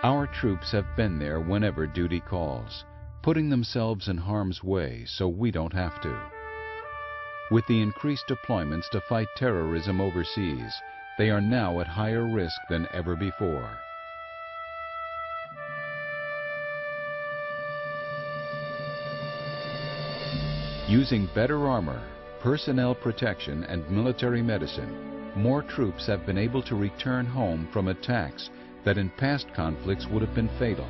Our troops have been there whenever duty calls, putting themselves in harm's way so we don't have to. With the increased deployments to fight terrorism overseas, they are now at higher risk than ever before. Using better armor, personnel protection, and military medicine, more troops have been able to return home from attacks that in past conflicts would have been fatal.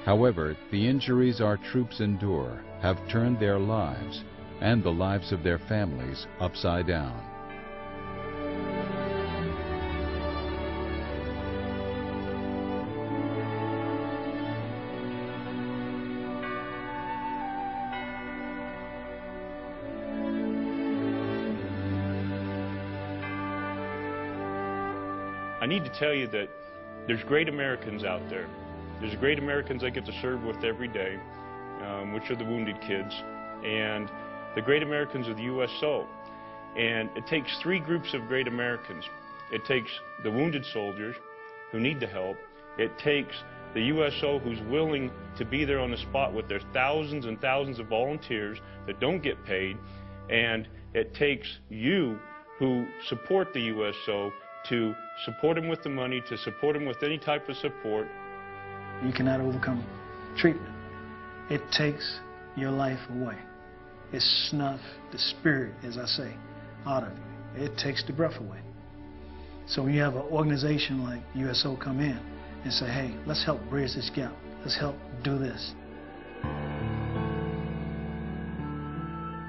However, the injuries our troops endure have turned their lives and the lives of their families upside down. I need to tell you that there's great Americans out there. There's great Americans I get to serve with every day, which are the wounded kids, and the great Americans of the USO. And it takes three groups of great Americans. It takes the wounded soldiers who need the help. It takes the USO who's willing to be there on the spot with their thousands and thousands of volunteers that don't get paid. And it takes you who support the USO to support them with the money, to support them with any type of support. You cannot overcome treatment. It takes your life away. It snuffs the spirit, as I say, out of you. It takes the breath away. So when you have an organization like USO come in and say, hey, let's help bridge this gap. Let's help do this.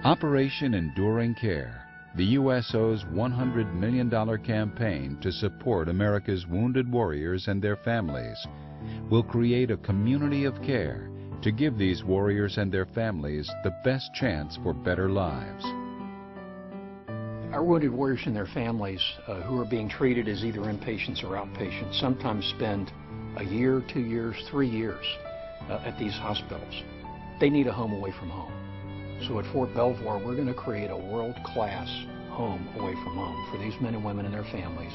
Operation Enduring Care, the USO's $100 million campaign to support America's wounded warriors and their families, will create a community of care to give these warriors and their families the best chance for better lives. Our wounded warriors and their families who are being treated as either inpatients or outpatients sometimes spend a year, 2 years, 3 years at these hospitals. They need a home away from home. So at Fort Belvoir, we're going to create a world-class home away from home for these men and women and their families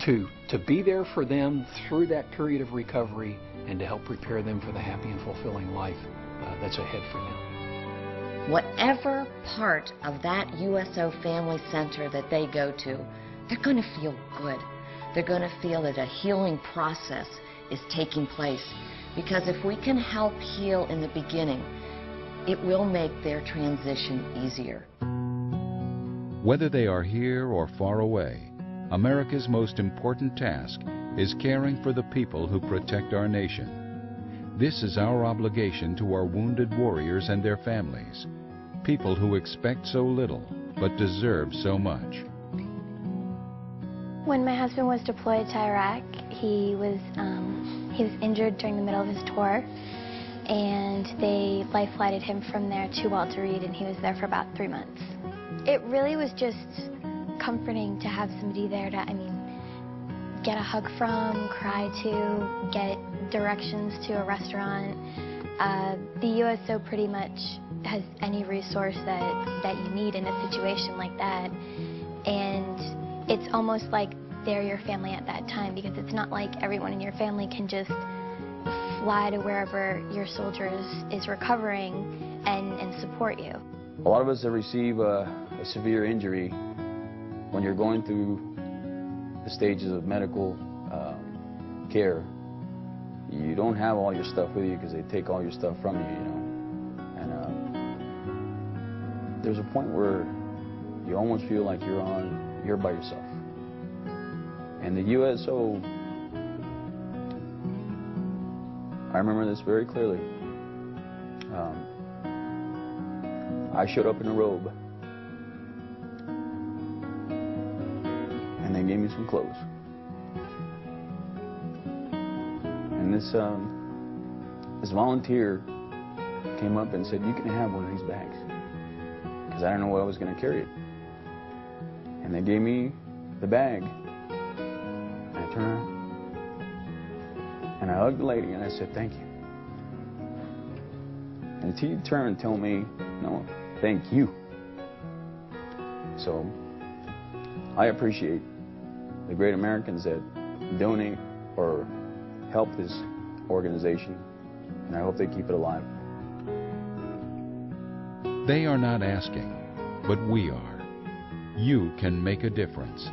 to be there for them through that period of recovery and to help prepare them for the happy and fulfilling life that's ahead for them. Whatever part of that USO Family Center that they go to, they're going to feel good. They're going to feel that a healing process is taking place. Because if we can help heal in the beginning, it will make their transition easier. Whether they are here or far away, America's most important task is caring for the people who protect our nation. This is our obligation to our wounded warriors and their families, people who expect so little but deserve so much. When my husband was deployed to Iraq, he was injured during the middle of his tour, and they life-flighted him from there to Walter Reed, and he was there for about 3 months. It really was just comforting to have somebody there to, get a hug from, cry to, get directions to a restaurant. The USO pretty much has any resource that you need in a situation like that. And it's almost like they're your family at that time, because it's not like everyone in your family can just fly to wherever your soldier is recovering and support you. A lot of us that receive a severe injury, when you're going through the stages of medical care, you don't have all your stuff with you because they take all your stuff from you, And there's a point where you almost feel like you're by yourself. And the USO, I remember this very clearly. I showed up in a robe, and they gave me some clothes. And this volunteer came up and said, "You can have one of these bags," because I didn't know what I was going to carry it. And they gave me the bag, and I turned around, and I hugged the lady, and I said, "Thank you." And she turned and told me, "No, thank you." So I appreciate the great Americans that donate or help this organization, and I hope they keep it alive. They are not asking, but we are. You can make a difference.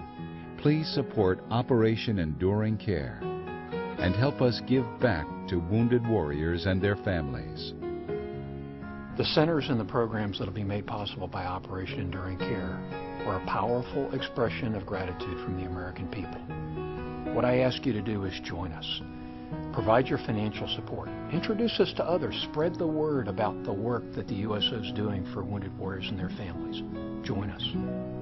Please support Operation Enduring Care and help us give back to wounded warriors and their families. The centers and the programs that will be made possible by Operation Enduring Care are a powerful expression of gratitude from the American people. What I ask you to do is join us. Provide your financial support. Introduce us to others. Spread the word about the work that the USO is doing for wounded warriors and their families. Join us.